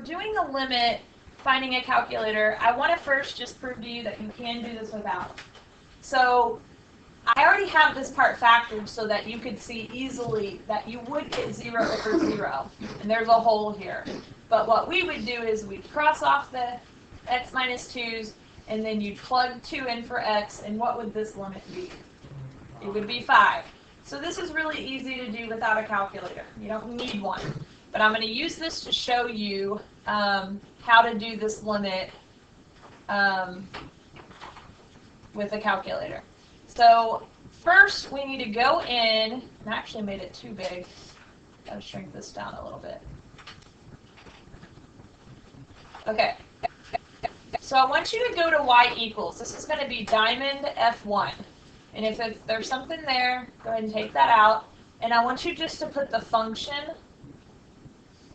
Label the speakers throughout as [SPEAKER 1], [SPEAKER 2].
[SPEAKER 1] doing a limit, finding a calculator, I want to first just prove to you that you can do this without. So I already have this part factored so that you could see easily that you would get 0 over 0. And there's a hole here. But what we would do is we'd cross off the x minus 2's, and then you'd plug 2 in for x, and what would this limit be? It would be 5. So this is really easy to do without a calculator. You don't need one. But I'm going to use this to show you how to do this limit with a calculator. So first we need to go in, and I actually made it too big. Gotta shrink this down a little bit. Okay. So I want you to go to y equals. This is going to be diamond F1. And if there's something there, go ahead and take that out. And I want you just to put the function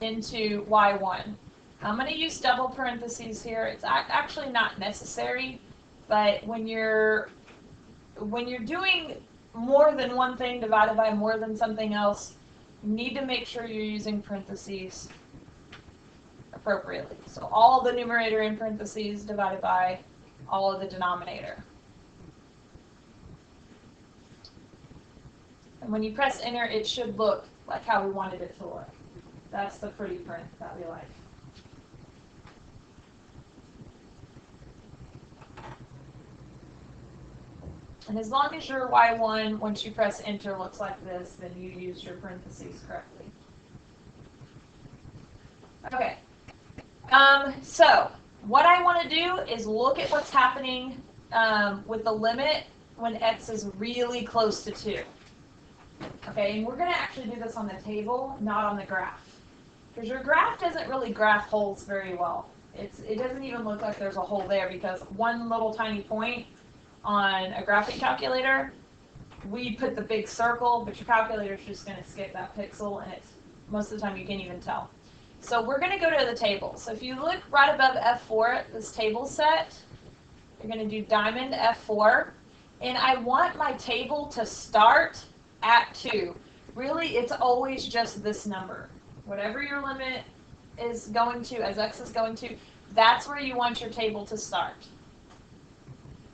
[SPEAKER 1] into y1. I'm going to use double parentheses here. It's actually not necessary, but when you're doing more than one thing divided by more than something else, you need to make sure you're using parentheses appropriately. So all the numerator in parentheses divided by all of the denominator. And when you press enter, it should look like how we wanted it to look. That's the pretty print that we like. And as long as your y1, once you press enter, looks like this, then you used your parentheses correctly. Okay. So what I want to do is look at what's happening with the limit when x is really close to 2. Okay, and we're going to actually do this on the table, not on the graph. Because your graph doesn't really graph holes very well. It doesn't even look like there's a hole there because one little tiny point on a graphic calculator, we put the big circle, but your calculator is just going to skip that pixel, and most of the time you can't even tell. So we're going to go to the table. So if you look right above F4, this table set, you're going to do diamond F4, and I want my table to start at 2. Really, it's always just this number. Whatever your limit is going to, as x is going to, that's where you want your table to start.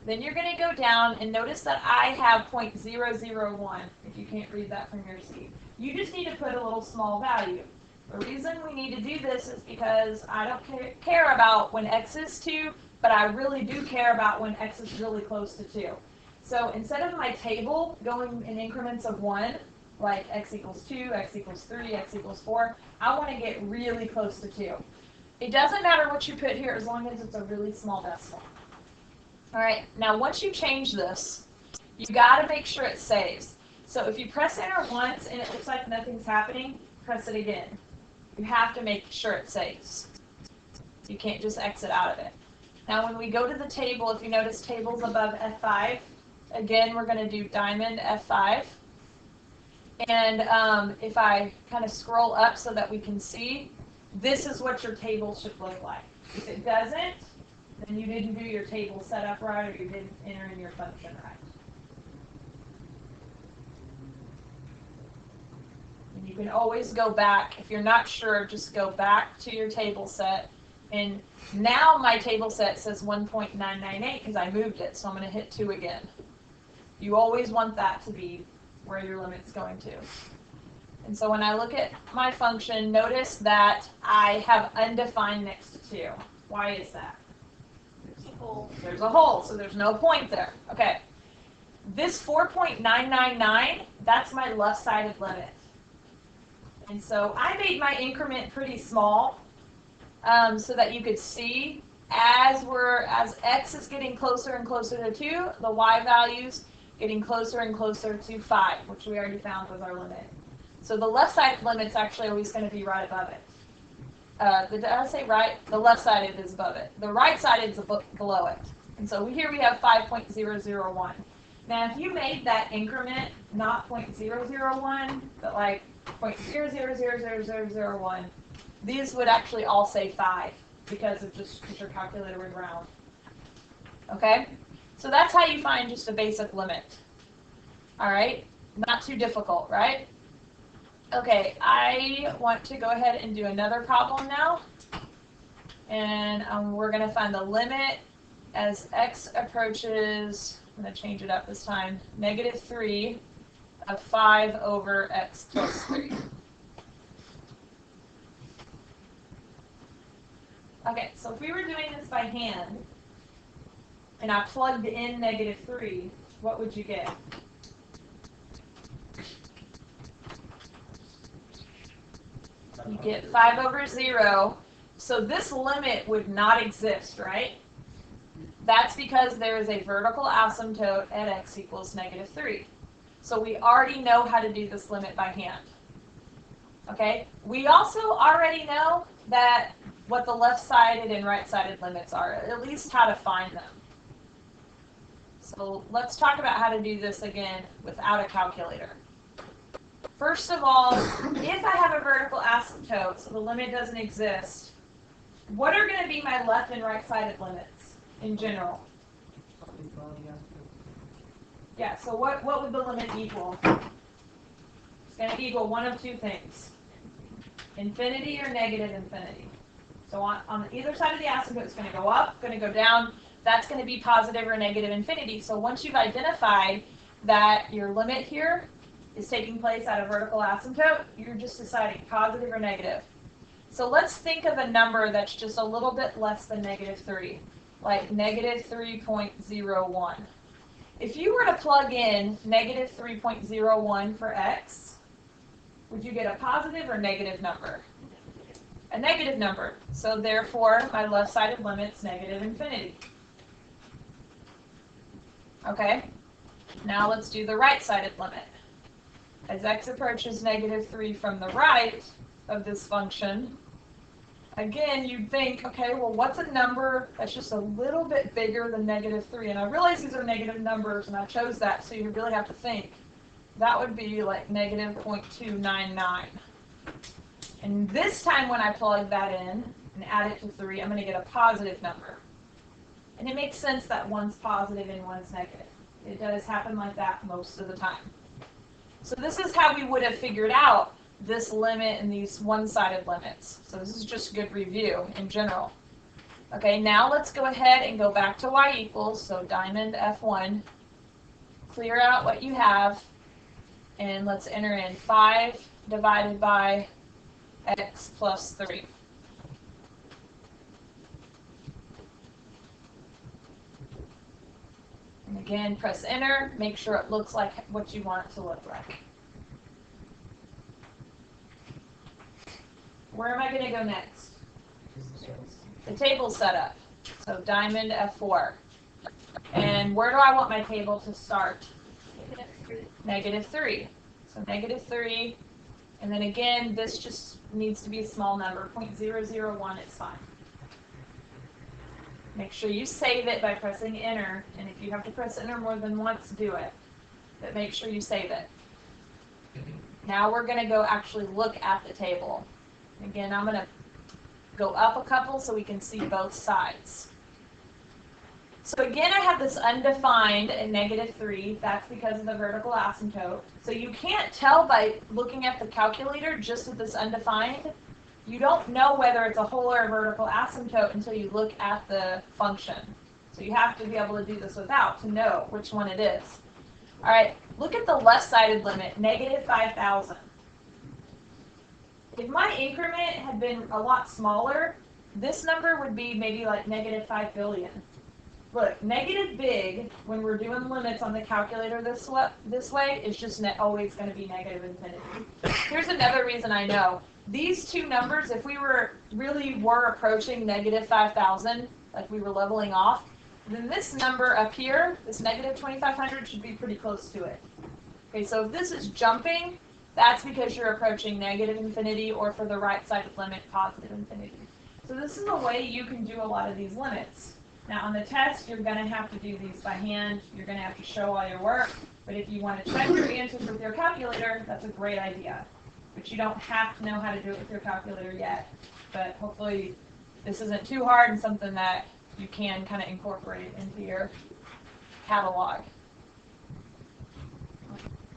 [SPEAKER 1] Then you're going to go down and notice that I have 0.001, if you can't read that from your sheet. You just need to put a little small value. The reason we need to do this is because I don't care about when x is 2, but I really do care about when x is really close to 2. So instead of my table going in increments of 1, like x equals 2, x equals 3, x equals 4, I want to get really close to 2. It doesn't matter what you put here as long as it's a really small decimal. All right, now once you change this, you got to make sure it saves. So if you press enter once and it looks like nothing's happening, press it again. You have to make sure it saves. You can't just exit out of it. Now when we go to the table, if you notice tables above F5, again we're going to do diamond F5. And if I kind of scroll up so that we can see, this is what your table should look like. If it doesn't, then you didn't do your table setup right, or you didn't enter in your function right. And you can always go back. If you're not sure, just go back to your table set. And now my table set says 1.998 because I moved it, so I'm going to hit 2 again. You always want that to be where your limit's going to. And so when I look at my function, notice that I have undefined next to 2. Why is that? There's a hole, so there's no point there. Okay. This 4.999, that's my left-sided limit. And so I made my increment pretty small so that you could see as x is getting closer and closer to 2, the y values getting closer and closer to 5, which we already found was our limit. So the left-sided limit's actually always going to be right above it. Did I say right? The left-sided is above it. The right-sided is below it. And so here we have 5.001. Now, if you made that increment not 0.001, but like 0.000001, these would actually all say 5 because your calculator would round. Okay? So that's how you find just a basic limit. All right? Not too difficult, right? Okay, I want to go ahead and do another problem now. And we're going to find the limit as x approaches, I'm going to change it up this time, -3 of 5 over x plus 3. Okay, so if we were doing this by hand, and I plugged in -3, what would you get? You get 5 over 0. So this limit would not exist, right? That's because there is a vertical asymptote at x equals -3. So we already know how to do this limit by hand. Okay? We also already know that what the left-sided and right-sided limits are, at least how to find them. So let's talk about how to do this again without a calculator. First of all, if I have a vertical asymptote, so the limit doesn't exist, what are going to be my left and right-sided limits in general? Yeah, so what would the limit equal? It's going to equal one of two things. Infinity or negative infinity. So on either side of the asymptote, it's going to go up, going to go down. That's going to be positive or negative infinity. So once you've identified that your limit here is taking place at a vertical asymptote, you're just deciding positive or negative. So let's think of a number that's just a little bit less than -3, like -3.01. If you were to plug in -3.01 for x, would you get a positive or negative number? A negative number. So therefore, my left-sided limit's negative infinity. Okay? Now let's do the right-sided limit. As x approaches -3 from the right of this function, again, you'd think, okay, well, what's a number that's just a little bit bigger than -3? And I realize these are negative numbers, and I chose that, so you really have to think. That would be like -0.299. And this time when I plug that in and add it to 3, I'm going to get a positive number. And it makes sense that one's positive and one's negative. It does happen like that most of the time. So this is how we would have figured out this limit and these one-sided limits. So this is just good review in general. Okay, now let's go ahead and go back to y equals, so diamond F1. Clear out what you have, and let's enter in 5 divided by x plus 3. And again, press enter, make sure it looks like what you want it to look like. Where am I going to go next? The table setup. So diamond F4. And where do I want my table to start? -3. So -3. And then again, this just needs to be a small number. 0.001 is fine. Make sure you save it by pressing enter. And if you have to press enter more than once, do it. But make sure you save it. Now we're going to go actually look at the table. Again, I'm going to go up a couple so we can see both sides. So again, I have this undefined at -3. That's because of the vertical asymptote. So you can't tell by looking at the calculator just with this undefined. You don't know whether it's a whole or a vertical asymptote until you look at the function. So you have to be able to do this without to know which one it is. All right, look at the left-sided limit, -5,000. If my increment had been a lot smaller, this number would be maybe like -5 billion. Look, negative big, when we're doing limits on the calculator this way, is just always going to be negative infinity. Here's another reason I know. These two numbers, if we really were approaching -5,000, like we were leveling off, then this number up here, this -2,500, should be pretty close to it. Okay, so if this is jumping, that's because you're approaching negative infinity, or for the right-sided limit, positive infinity. So this is a way you can do a lot of these limits. Now on the test, you're going to have to do these by hand. You're going to have to show all your work. But if you want to check your answers with your calculator, that's a great idea. But you don't have to know how to do it with your calculator yet. But hopefully this isn't too hard and something that you can kind of incorporate into your catalog.